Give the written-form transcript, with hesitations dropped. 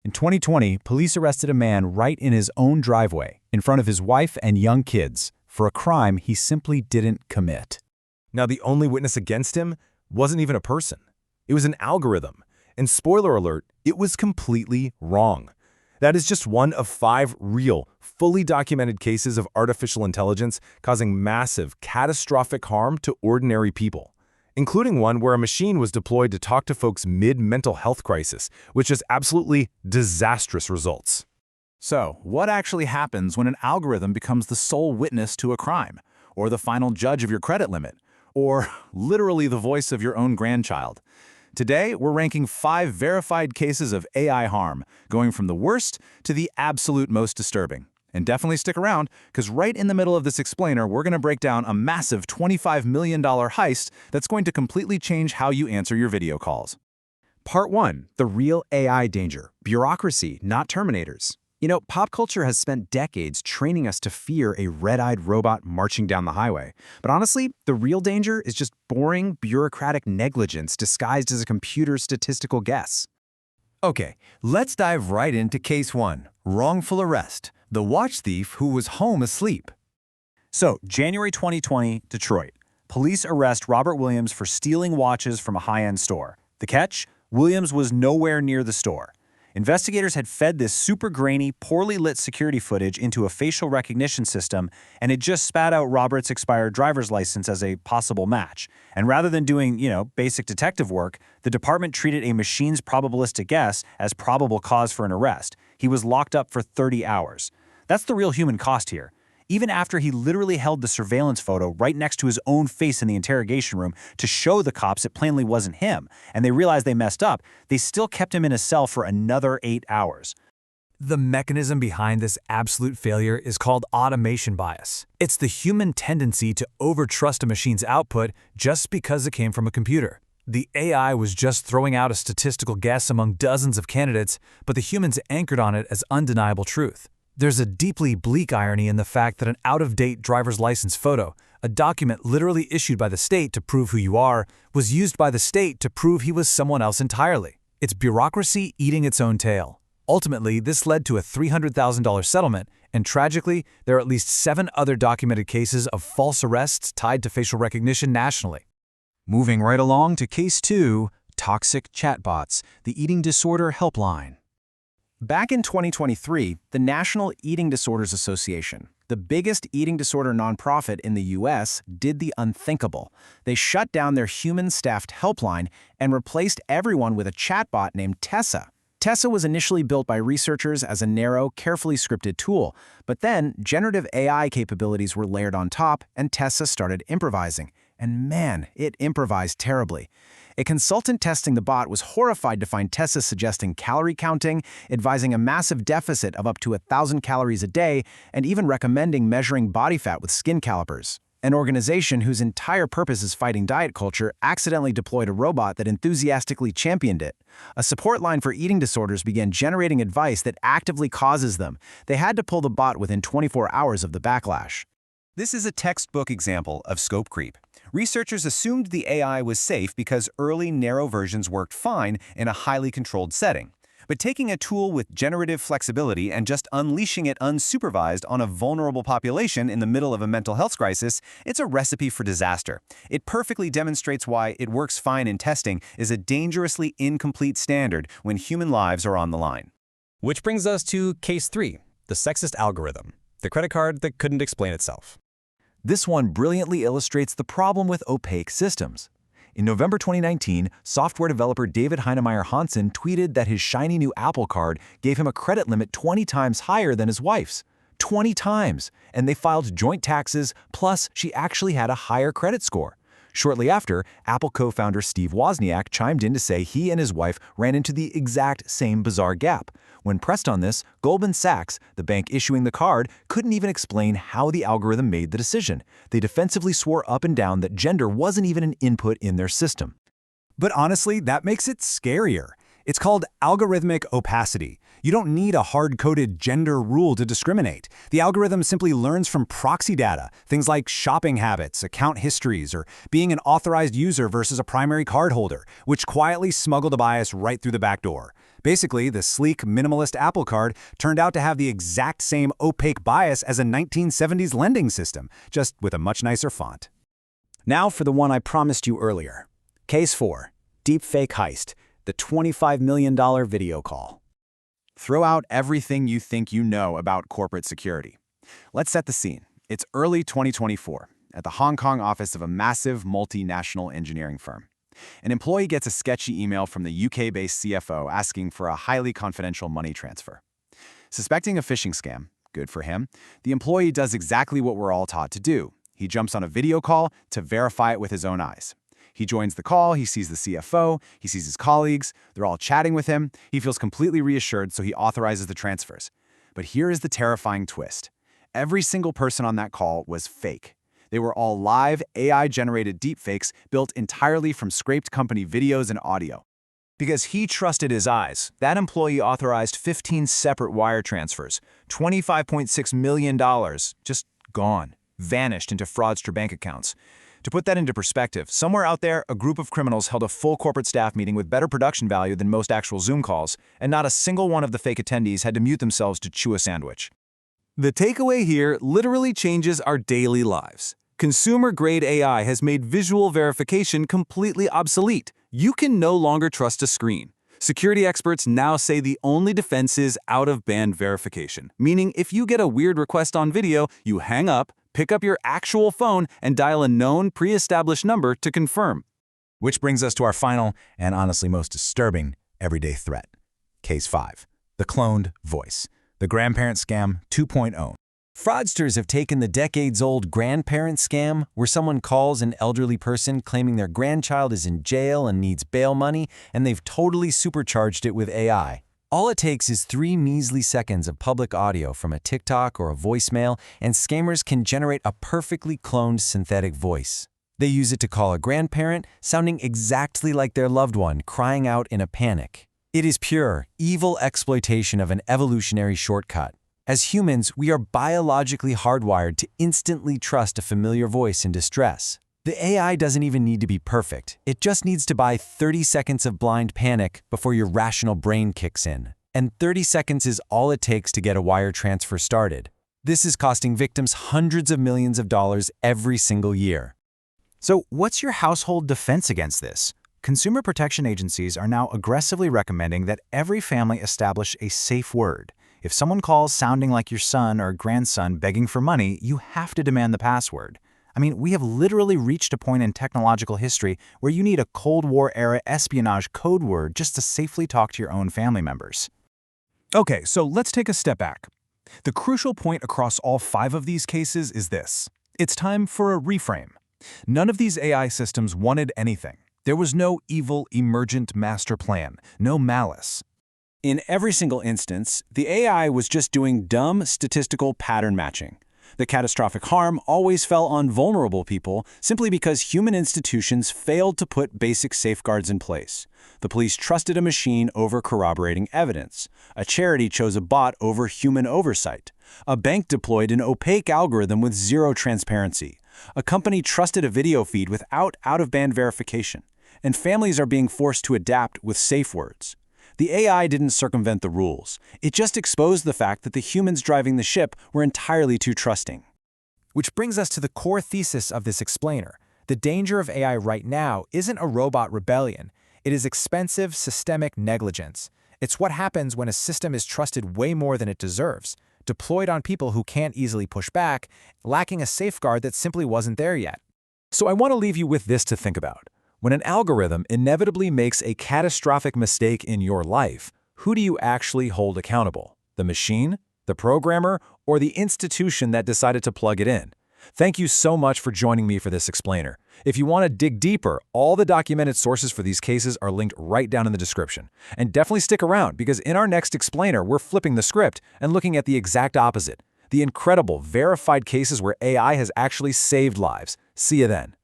In 2020, police arrested a man right in his own driveway, in front of his wife and young kids, for a crime he simply didn't commit. Now, the only witness against him wasn't even a person. It was an algorithm. And spoiler alert, it was completely wrong. That is just one of 5 real, fully documented cases of artificial intelligence causing massive, catastrophic harm to ordinary people, including one where a machine was deployed to talk to folks mid-mental health crisis, which has absolutely disastrous results. So, what actually happens when an algorithm becomes the sole witness to a crime, or the final judge of your credit limit, or literally the voice of your own grandchild? Today, we're ranking 5 verified cases of AI harm, going from the worst to the absolute most disturbing. And definitely stick around, because right in the middle of this explainer, we're going to break down a massive $25 million heist that's going to completely change how you answer your video calls. Part 1. The real AI danger. Bureaucracy, not Terminators. You know, pop culture has spent decades training us to fear a red-eyed robot marching down the highway. But honestly, the real danger is just boring, bureaucratic negligence disguised as a computer's statistical guess. Okay, let's dive right into Case 1, Wrongful Arrest, the watch thief who was home asleep. So, January 2020, Detroit. Police arrest Robert Williams for stealing watches from a high-end store. The catch? Williams was nowhere near the store. Investigators had fed this super grainy, poorly lit security footage into a facial recognition system, and it just spat out Robert's expired driver's license as a possible match. And rather than doing, basic detective work, the department treated a machine's probabilistic guess as probable cause for an arrest. He was locked up for 30 hours. That's the real human cost here. Even after he literally held the surveillance photo right next to his own face in the interrogation room to show the cops it plainly wasn't him, and they realized they messed up, they still kept him in a cell for another 8 hours. The mechanism behind this absolute failure is called automation bias. It's the human tendency to overtrust a machine's output just because it came from a computer. The AI was just throwing out a statistical guess among dozens of candidates, but the humans anchored on it as undeniable truth. There's a deeply bleak irony in the fact that an out-of-date driver's license photo, a document literally issued by the state to prove who you are, was used by the state to prove he was someone else entirely. It's bureaucracy eating its own tail. Ultimately, this led to a $300,000 settlement, and tragically, there are at least 7 other documented cases of false arrests tied to facial recognition nationally. Moving right along to Case 2, Toxic Chatbots, the Eating Disorder Helpline. Back in 2023, the National Eating Disorders Association, the biggest eating disorder nonprofit in the U.S., did the unthinkable. They shut down their human-staffed helpline and replaced everyone with a chatbot named Tessa. Tessa was initially built by researchers as a narrow, carefully scripted tool, but then generative AI capabilities were layered on top, and Tessa started improvising. And man, it improvised terribly. A consultant testing the bot was horrified to find Tessa suggesting calorie counting, advising a massive deficit of up to 1,000 calories a day, and even recommending measuring body fat with skin calipers. An organization whose entire purpose is fighting diet culture accidentally deployed a robot that enthusiastically championed it. A support line for eating disorders began generating advice that actively causes them. They had to pull the bot within 24 hours of the backlash. This is a textbook example of scope creep. Researchers assumed the AI was safe because early narrow versions worked fine in a highly controlled setting. But taking a tool with generative flexibility and just unleashing it unsupervised on a vulnerable population in the middle of a mental health crisis, it's a recipe for disaster. It perfectly demonstrates why it works fine in testing is a dangerously incomplete standard when human lives are on the line. Which brings us to Case 3, the sexist algorithm, the credit card that couldn't explain itself. This one brilliantly illustrates the problem with opaque systems. In November 2019, software developer David Heinemeier Hansen tweeted that his shiny new Apple Card gave him a credit limit 20 times higher than his wife's. 20 times! And they filed joint taxes, plus she actually had a higher credit score. Shortly after, Apple co-founder Steve Wozniak chimed in to say he and his wife ran into the exact same bizarre gap. When pressed on this, Goldman Sachs, the bank issuing the card, couldn't even explain how the algorithm made the decision. They defensively swore up and down that gender wasn't even an input in their system. But honestly, that makes it scarier. It's called algorithmic opacity. You don't need a hard-coded gender rule to discriminate. The algorithm simply learns from proxy data, things like shopping habits, account histories, or being an authorized user versus a primary card holder, which quietly smuggle the bias right through the back door. Basically, the sleek, minimalist Apple Card turned out to have the exact same opaque bias as a 1970s lending system, just with a much nicer font. Now for the one I promised you earlier. Case 4. Deepfake Heist, the $25 million video call. Throw out everything you think you know about corporate security. Let's set the scene. It's early 2024 at the Hong Kong office of a massive multinational engineering firm. An employee gets a sketchy email from the UK-based CFO asking for a highly confidential money transfer. Suspecting a phishing scam, good for him, the employee does exactly what we're all taught to do. He jumps on a video call to verify it with his own eyes. He joins the call, he sees the CFO, he sees his colleagues, they're all chatting with him, he feels completely reassured, so he authorizes the transfers. But here is the terrifying twist. Every single person on that call was fake. They were all live, AI-generated deepfakes built entirely from scraped company videos and audio. Because he trusted his eyes, that employee authorized 15 separate wire transfers, $25.6 million, just gone, vanished into fraudster bank accounts. To put that into perspective, somewhere out there, a group of criminals held a full corporate staff meeting with better production value than most actual Zoom calls, and not a single one of the fake attendees had to mute themselves to chew a sandwich. The takeaway here literally changes our daily lives. Consumer-grade AI has made visual verification completely obsolete. You can no longer trust a screen. Security experts now say the only defense is out-of-band verification, meaning if you get a weird request on video, you hang up, pick up your actual phone, and dial a known, pre-established number to confirm. Which brings us to our final, and honestly most disturbing, everyday threat. Case 5. The cloned voice. The grandparent scam 2.0. Fraudsters have taken the decades-old grandparent scam, where someone calls an elderly person claiming their grandchild is in jail and needs bail money, and they've totally supercharged it with AI. All it takes is 3 measly seconds of public audio from a TikTok or a voicemail, and scammers can generate a perfectly cloned synthetic voice. They use it to call a grandparent, sounding exactly like their loved one, crying out in a panic. It is pure, evil exploitation of an evolutionary shortcut. As humans, we are biologically hardwired to instantly trust a familiar voice in distress. The AI doesn't even need to be perfect. It just needs to buy 30 seconds of blind panic before your rational brain kicks in. And 30 seconds is all it takes to get a wire transfer started. This is costing victims hundreds of millions of dollars every single year. So what's your household defense against this? Consumer protection agencies are now aggressively recommending that every family establish a safe word. If someone calls sounding like your son or grandson begging for money, you have to demand the password. I mean, we have literally reached a point in technological history where you need a Cold War-era espionage code word just to safely talk to your own family members. Okay, so let's take a step back. The crucial point across all 5 of these cases is this. It's time for a reframe. None of these AI systems wanted anything. There was no evil, emergent master plan, no malice. In every single instance, the AI was just doing dumb statistical pattern matching. The catastrophic harm always fell on vulnerable people simply because human institutions failed to put basic safeguards in place. The police trusted a machine over corroborating evidence. A charity chose a bot over human oversight. A bank deployed an opaque algorithm with zero transparency. A company trusted a video feed without out-of-band verification. And families are being forced to adapt with safe words. The AI didn't circumvent the rules. It just exposed the fact that the humans driving the ship were entirely too trusting. Which brings us to the core thesis of this explainer. The danger of AI right now isn't a robot rebellion. It is expensive, systemic negligence. It's what happens when a system is trusted way more than it deserves, deployed on people who can't easily push back, lacking a safeguard that simply wasn't there yet. So I want to leave you with this to think about. When an algorithm inevitably makes a catastrophic mistake in your life, who do you actually hold accountable? The machine, the programmer, or the institution that decided to plug it in? Thank you so much for joining me for this explainer. If you want to dig deeper, all the documented sources for these cases are linked right down in the description. And definitely stick around, because in our next explainer, we're flipping the script and looking at the exact opposite. The incredible, verified cases where AI has actually saved lives. See you then.